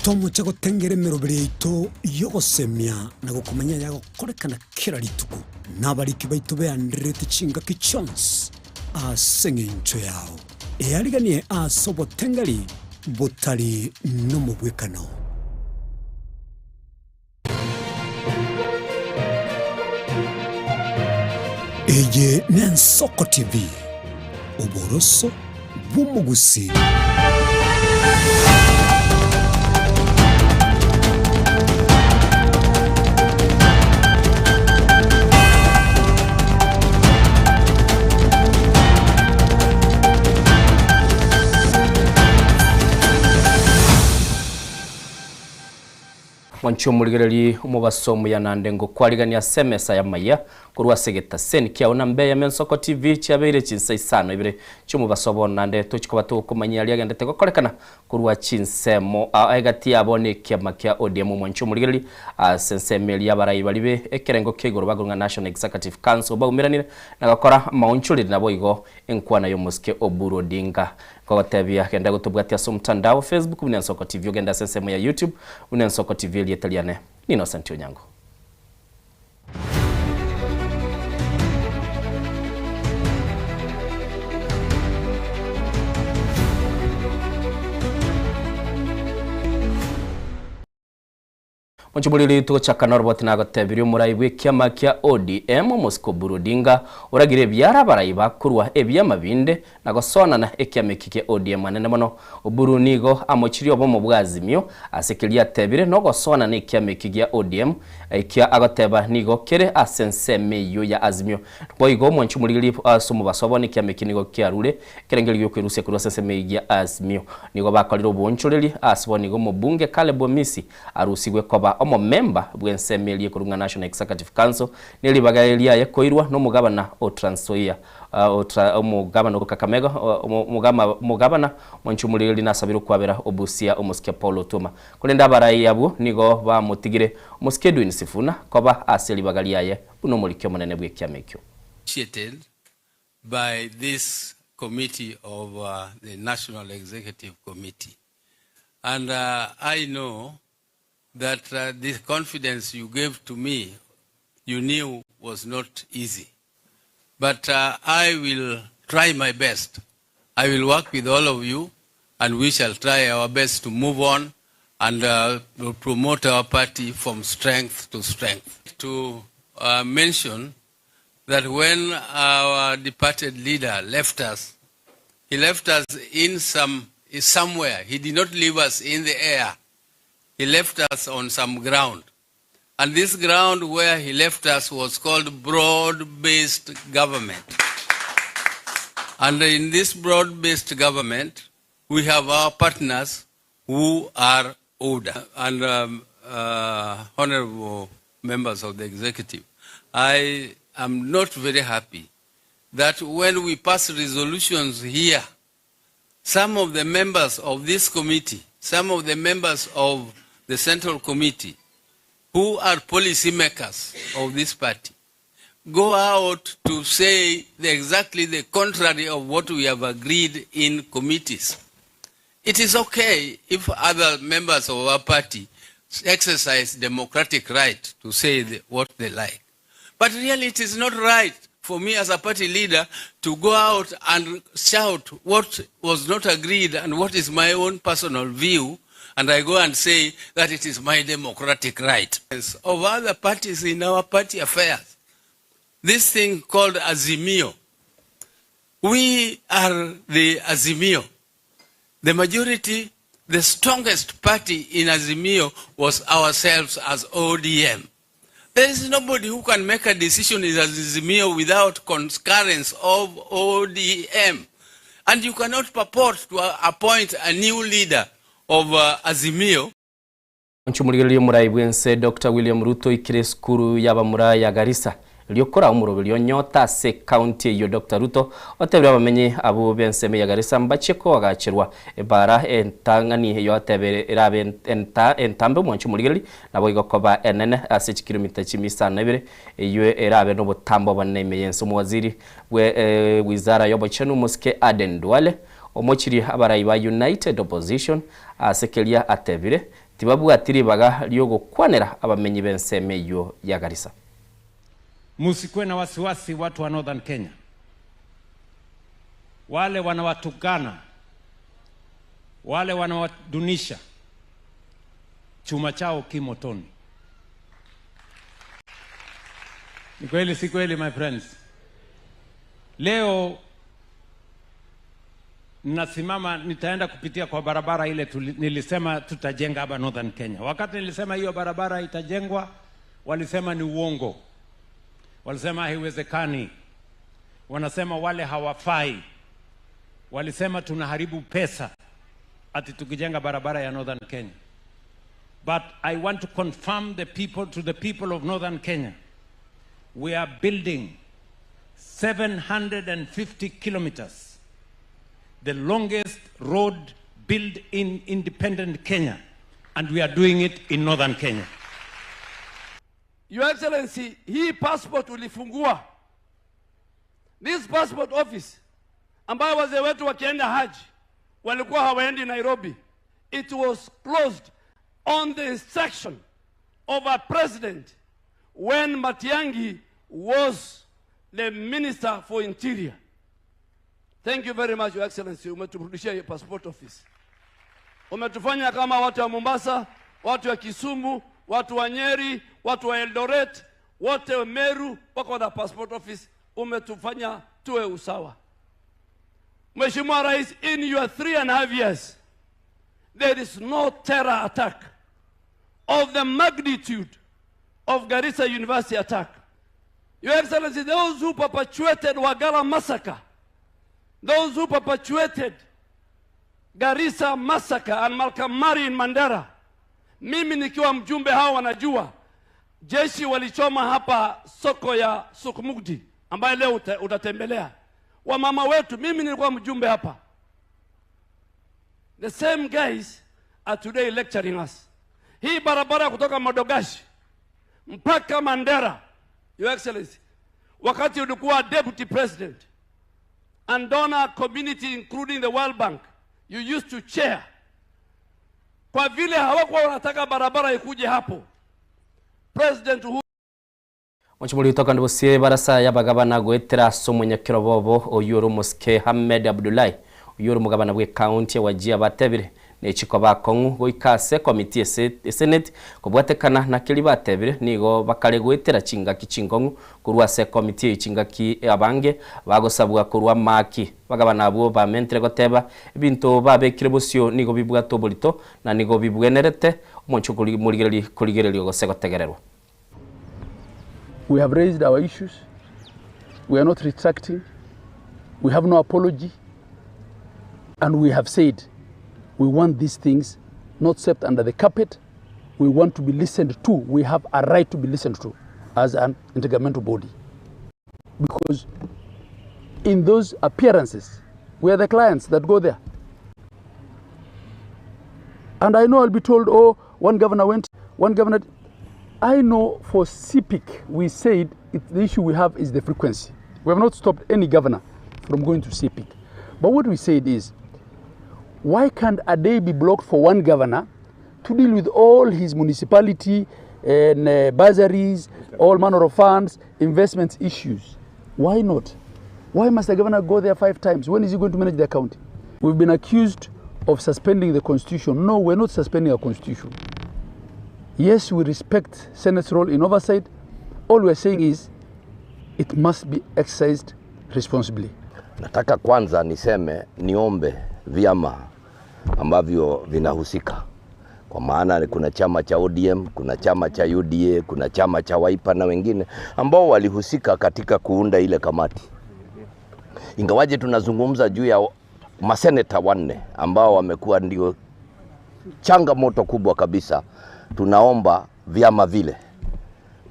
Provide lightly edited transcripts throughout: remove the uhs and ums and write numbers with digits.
Tomo chago tengere merobere ito yogosemia na gukumenya yago korekana kira rituko nabariki baitu be andrete chinga kichons asengencho yao eyariganie asobo tengari botari no mubwekano. Eye Nensoko TV Oboroso Bumugusi. Mwancho muligereri umubasomu ya nandengo kwaligania semesa ya Amayia kurwa segeta sen kia unambe ya Nensoko TV Ibere Chinsa Isano Ibere cyumubasobo nande tukikuba tukumanya lyagende korekana kurwa Chinsemo agati abone kiama kya ODM mwancho muligereri sensemeli yabarayi balibe ekerengo kegoro bagurunga National Executive Council bagumiranire nagakora maunchuri nabo igo enkwana yo muske Oburu Odinga kwa tabia kenda gutubwatia so mtandao Facebook Nensoko TV ogenda sensemo ya YouTube Nensoko TV lietaliane Nino Santio Nyango. Mchumulili tukochaka noroboti na gotebiri umuraibwe kiama kia ODM Mosco Burudinga uragire byara barayiba kurwa ebyama binde na gosona na ekiame kike ODM anene mono Oburu nigo amochiri obomo bwazimyo asekilia tebire no gosona na ekiame kige ODM kia agoteba nigo kere asenseme yo ya azimyo boigo mchumulili asumu basobo ni kiame kinigo kiarure kerengeli yo kwiruse kurwa senseme ya azimyo nigo bakaliro bonchulili asbo nigo mubunge kale bomisi arusigwe koba omo member bwensemeli kurunga National Executive Council nili bagayelia yakoirwa no mugabana o Transoia mugabana ko Kakamega mugabana mwanchumulili nasabiro kwabera obusia omuskia Paulo Tuma kulenda barayi yabo nigo ba mutigire omuskedu insifuna koba aseli bagaliaye uno mulikyo munene bwekyamekyo by this committee of the National Executive Committee, and I know that the confidence you gave to me, you knew was not easy. But I will try my best. I will work with all of you, and we shall try our best to move on and promote our party from strength to strength. To mention that when our departed leader left us, he left us in somewhere. He did not leave us in the air. He left us on some ground. And this ground where he left us was called broad-based government. And in this broad-based government, we have our partners who are older. And honorable members of the executive, I am not very happy that when we pass resolutions here, some of the members of this committee, some of the members of the Central Committee, who are policy makers of this party, go out to say exactly the contrary of what we have agreed in committees. It is okay if other members of our party exercise democratic right to say what they like. But really it is not right for me as a party leader to go out and shout what was not agreed and what is my own personal view, and I go and say that it is my democratic right. Of other parties in our party affairs, this thing called Azimio, we are the Azimio. The majority, the strongest party in Azimio was ourselves as ODM. There is nobody who can make a decision in Azimio without concurrence of ODM. And you cannot purport to appoint a new leader of Azimio. Nchumulili muraibwense Dr. William Ruto ikire skuru yaba muraya Garissa liokora umurobelio nyota se county yo Dr. Ruto otebera bamenye abo benseme ya Garissa mbacheko agachirwa ebara entangani yo tebere irabe entambe mwanchumulili nabo igokoba enene ase kilometer chimisa nebere yo erabe no botambo baneme yenso muwaziri we wizara yo bochenu muske Aden Duale omochiri abarayi ba United Opposition asekelia atebire tibabwatiribaga ryo gukwanira abamenyi benseme yo ya Garissa. Musikwe na wasiwasi watu wa Northern Kenya. Wale wanawatukana, wale wanawadunisha, chuma chao kimotoni. Ni kweli si kweli my friends? Leo nasimama nitaenda kupitia kwa barabara ile nilisema tutajenga hapa Northern Kenya. Wakati nilisema hiyo barabara itajengwa, walisema ni uongo. Walisema haiwezekani. Wanasema wale hawafai. Walisema tunaharibu pesa ati tukijenga barabara ya Northern Kenya. But I want to confirm to the people of Northern Kenya, we are building 750 kilometers, the longest road built in independent Kenya, and we are doing it in Northern Kenya. Your Excellency, hii passport ulifungua. This passport office, ambayo wazee wetu wakienda haji, walikuwa hawaendi Nairobi. It was closed on the instruction of a president when Matiang'i was the Minister for Interior. Thank you very much, Your Excellency. Umeturudishia hiyo passport office. Umetufanya kama watu wa Mombasa, watu wa Kisumu, watu wa Nyeri, watu wa Eldoret, wote wa Meru, wako na passport office. Umetufanya tuwe usawa. Mheshimiwa Rais, in your 3.5 years, there is no terror attack of the magnitude of Garissa University attack. Your Excellency, those who perpetuated Wagala massacre, those who perpetuated Garissa massacre and Malcolm Mari in Mandera, mimi nikiwa mjumbe hao wanajua, jeshi walichoma hapa soko ya Sukmukdi, ambaye leo utatembelea. Wamama wetu, mimi nilikuwa mjumbe hapa. The same guys are today lecturing us. Hii barabara kutoka Modogashi mpaka Mandera, Your Excellency, wakati ulikuwa deputy president and donor community including the World Bank, you used to chair. Kwa vile hawakuwa wanataka barabara ikuje hapo, President Mchumuli utoka ndibusie barasa y'abagabana gwetera somunya kirobobo oyuru Muske Hamed Abdullahi oyuru mugabana bwe county wajia batebire nechiko bakongu goikase committee senate kubwatekana na kili batebire nigo bakale gwetera chinga kichingongu kurwa se committee chinga ki abange bagosabwa kurwa maki bagabana abo ba mentre goteba ibintu babekire bosio nigo bibwa tobolito na nigo bibwenerete umunchukuli muligereri kuligereri gosegotegererwa. We have raised our issues. We are not retracting. We have no apology. And we have said we want these things not swept under the carpet. We want to be listened to. We have a right to be listened to as an intergovernmental body. Because in those appearances, we are the clients that go there. And I know I'll be told, oh, one governor went, one governor... I know for CPIC, we said the issue we have is the frequency. We have not stopped any governor from going to CPIC. But what we said is, why can't a day be blocked for one governor to deal with all his municipality and bursaries, all manner of funds, investments issues? Why not? Why must the governor go there 5 times? When is he going to manage the county? We've been accused of suspending the constitution. No, we're not suspending our constitution. Yes, we respect Senate's role in oversight. All we're saying is it must be exercised responsibly. Nataka kwanza niombe vyama ambavyo vinahusika. Kwa maana kuna chama cha ODM, kuna chama cha UDA, kuna chama cha Wiper na wengine ambao walihusika katika kuunda ile kamati. Ingawaje tunazungumza juu ya maseneta 4 ambao wamekuwa ndio changamoto kubwa kabisa. Tunaomba vyama vile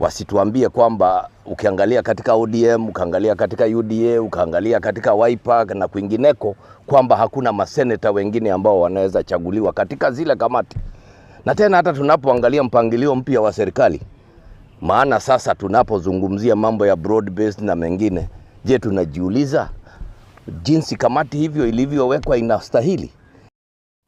wasituambie kwamba ukiangalia katika ODM, ukaangalia katika UDA, ukaangalia katika Wiper na kwingineko kwamba hakuna maseneta wengine ambao wanaweza chaguliwa katika zile kamati. Na tena hata tunapoangalia mpangilio mpya wa serikali, maana sasa tunapozungumzia mambo ya broad based na mengine, je, tunajiuliza jinsi kamati hivyo ilivyowekwa inastahili?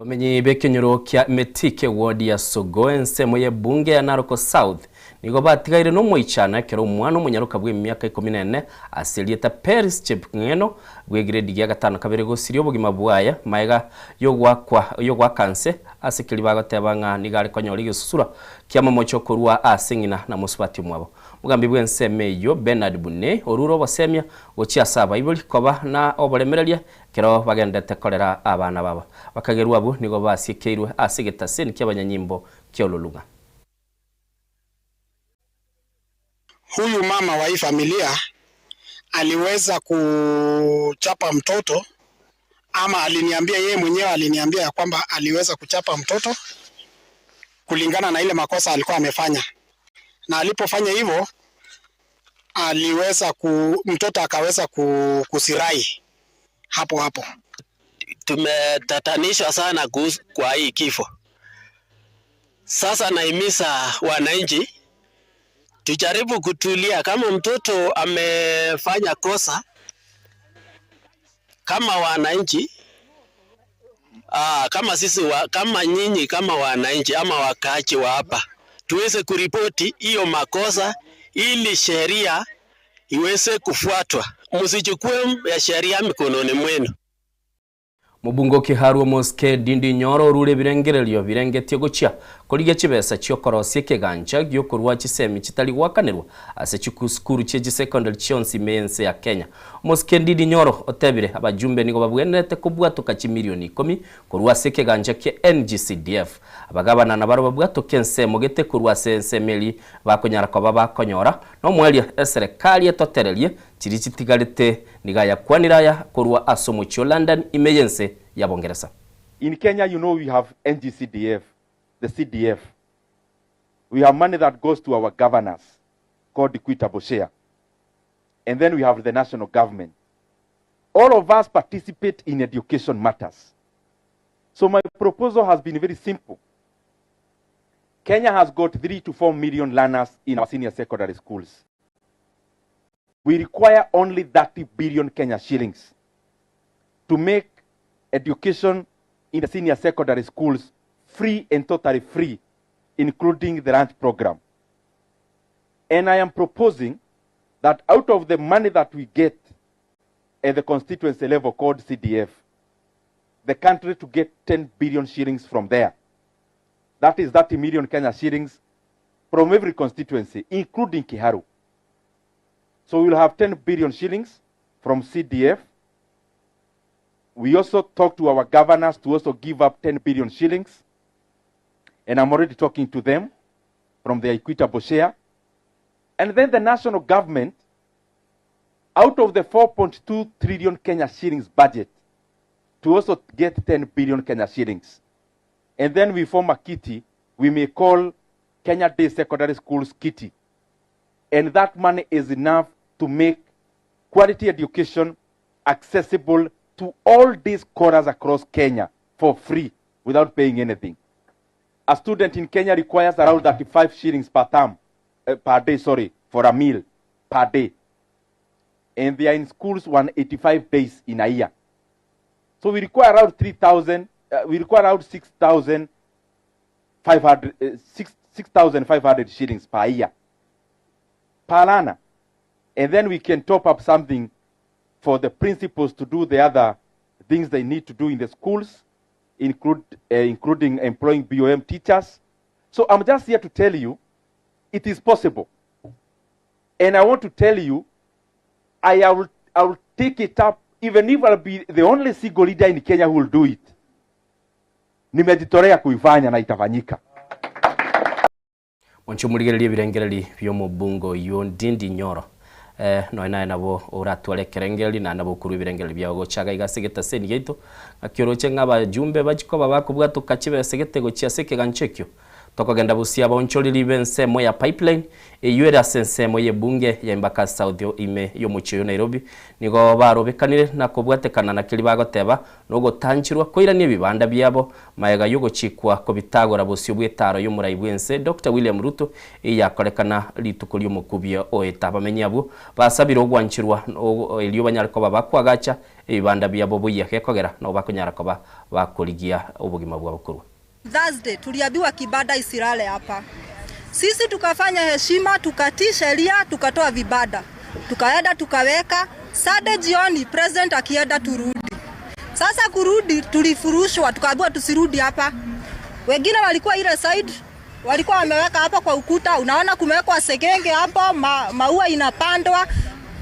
Bamenyi bekenyoro kya metike ward ya Sogo ensemo ye bunge ya Naroko South nigo batigaire no moichana kero mwana munyaruka bwe myaka 14 aselieta Paris Chepngeno bwe grade ya 5 kabere go sirio bugima bwaya maega yogwa kanse asikili bagatebanga nigare konyori gisusura kya momocho korwa asingina na musubati mwabo mugambi bwe enseme yo Bernard Bune oruro basemya gochia saba ibuli koba na obolemereria kero bagendete kolera abana baba bakagerwa abo nigo basikeirwe asigeta seni kyabanyanyimbo kyololuga. Huyu mama wa hii familia aliweza kuchapa mtoto, ama aliniambia yeye mwenyewe aliniambia ya kwamba aliweza kuchapa mtoto kulingana na ile makosa alikuwa amefanya, na alipofanya hivyo aliweza mtoto akaweza kusirai hapo. Tumetatanishwa sana kwa hii kifo. Sasa naimisa wananchi tujaribu kutulia. Kama mtoto amefanya kosa, kama wananchi, kama sisi kama nyinyi kama wananchi ama wakaaji wa hapa, tuweze kuripoti hiyo makosa ili sheria iweze kufuatwa. Msichukue ya sheria mikononi mwenu. Mubungo kiharuo moske dindi nyoro rure birengerelio birengetio gochia koliga chibesa chiokorosie keganja gyokorwa chisemi chitali wakanirwa ase chikuskuru cheji secondary chionsi mense ya Kenya. Moske dindi nyoro otebire abajumbe nigo babwenete kubwatuka chimilioni 10 korwa sekeganja ke NGCDF abagabana na baro babwatuka ensemo gete korwa sensemeli bakonyara kwa baba konyora no mwelia serikali etoterelie chitigalite nigaya kwaniraya korwa asomucho London emergency ya Bongereza. In Kenya, you know, we have NGCDF, the CDF. We have money that goes to our governors called equitable share. And then we have the national government. All of us participate in education matters. So my proposal has been very simple. Kenya has got 3 to 4 million learners in our senior secondary schools. We require only 30 billion Kenya shillings to make education in the senior secondary schools free and totally free, including the lunch program. And I am proposing that out of the money that we get at the constituency level called CDF, the country to get 10 billion shillings from there. That is 30 million Kenya shillings from every constituency, including Kiharu. So we'll have 10 billion shillings from CDF. We also talk to our governors to also give up 10 billion shillings. And I'm already talking to them from the equitable share. And then the national government, out of the 4.2 trillion Kenya shillings budget, to also get 10 billion Kenya shillings. And then we form a kitty we may call Kenya Day Secondary Schools kitty. And that money is enough to make quality education accessible to all these quarters across Kenya for free without paying anything. A student in Kenya requires around 35 shillings per day, for a meal per day. And they are in schools 185 days in a year. So we require around 6,500 shillings per year, per learner. And then we can top up something for the principals to do the other things they need to do in the schools, including employing BOM teachers. So I'm just here to tell you, it is possible. And I want to tell you, I will take it up, even if I'll be the only single leader in Kenya who will do it. Nimejitolea kuifanya na itafanyika. Monchumurigerelie birengereli byo mubungo yo ndindi nyoro. No ina nabo uratwale kerengeli na nabo kuru birengereli bya gochaga igasigeta seni gito akioroche ngaba jumbe bajiko babakubwa tukachibesegete gochia seke ganchekyo tokogenda busia bonchoriri bensemo ya pipeline eyuera sensemo ye bunge ya Embaka South ime yo muchiyo Nairobi nigo barobekanire na kubwatekana na kiri bagoteba no gutanchirwa koirania bibanda byabo mayega yo guchikwa ko bitagora busio bwetaro yo muraibwense Dr. William Ruto yakorekana litukuri omukubia oetabamenya abo basabira ogwanchirwa elio banyariko babakwagacha ebibanda byabo buya kekogera no bakonyarako bakorigia obugima bwa bukuru. Thursday tuliambiwa kibanda isirale hapa. Sisi tukafanya heshima, tukatii sheria, tukatoa vibanda. Tukaenda tukaweka, Saturday jioni president akienda turudi. Sasa kurudi tulifurushwa, tukaambiwa tusirudi hapa. Wengine walikuwa ile side, walikuwa wameweka hapa kwa ukuta, unaona kumewekwa segenge hapo, maua inapandwa.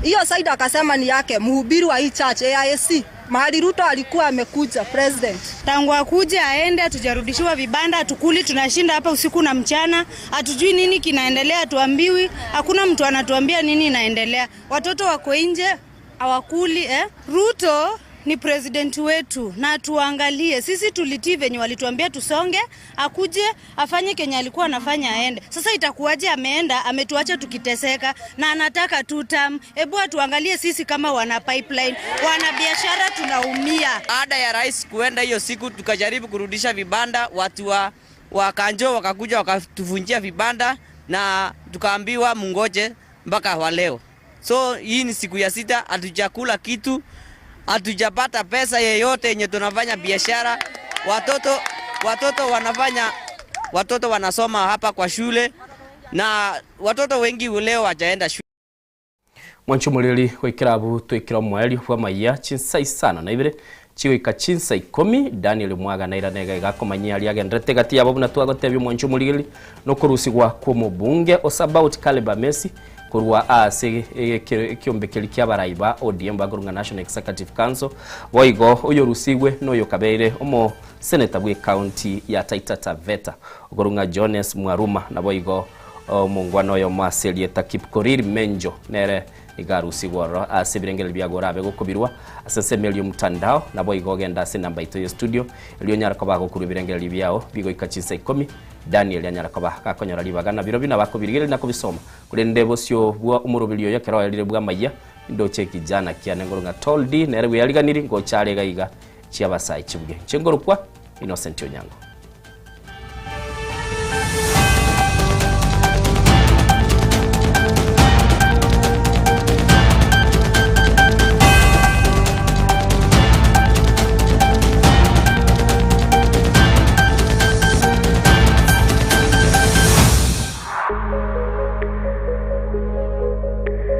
Hiyo side akasema ni yake, mhubiri wa hii church AIC. Mahali Ruto alikuwa amekuja president. Tangu akuje aende hatujarudishiwa vibanda, hatukuli, tunashinda hapa usiku na mchana, hatujui nini kinaendelea, tuambiwi, hakuna mtu anatuambia nini inaendelea. Watoto wako nje hawakuli Ruto ni president wetu na tuangalie. Sisi tulitii venye walituambia tusonge, akuje afanye Kenya alikuwa anafanya aende. Sasa itakuwaje ameenda ametuacha tukiteseka na anataka tutam. Hebu tuangalie sisi kama wana pipeline, wana biashara tunaumia. Baada ya rais kuenda hiyo siku tukajaribu kurudisha vibanda, watu wa Kanjo wakakuja wakatuvunjia vibanda na tukaambiwa mungoje mpaka wa leo. So hii ni siku ya 6 hatujakula kitu. Hatujapata pesa yeyote yenye tunafanya biashara. Watoto wanasoma hapa kwa shule na watoto wengi leo wajaenda shule. Mwanchumulili wekirabu twekira mwali wa Amayia Chinsa Isano na Ibere chiwika Chinsa 10 Daniel Mwaga na iranega igakomanyia ali agendrete gati yabo na twagotebye mwanchumulili no kurusigwa kwa mubunge Osabout Kaleba Messi kurwa ase kiombekeli kya baraiba ODM bagurunga National Executive Council boigo uyo rusigwe no yokabeire omo senator bwe county ya Taita Taveta ogurunga Jones Mwaruma na boigo mungwano yo maseli etakipkoriri menjo nere igarusigwa ase birengeli byagorabe gukubirwa asese melio mtandao na boigo genda ase namba ito yo studio elio nyarako bagukuru birengeli byao bigo ikachinsa 10 Daniel yanyarako bakonyora libagana biro bina bakubirigere na kubisoma kuri ndebo syo bwa umurubilio yakero yalire bwa Amayia ndo cheki jana kiane ngorunga toldi nere yaliganiri ngo chale gaiga chiabasayi chibwe chengorukwa Innocent Onyango.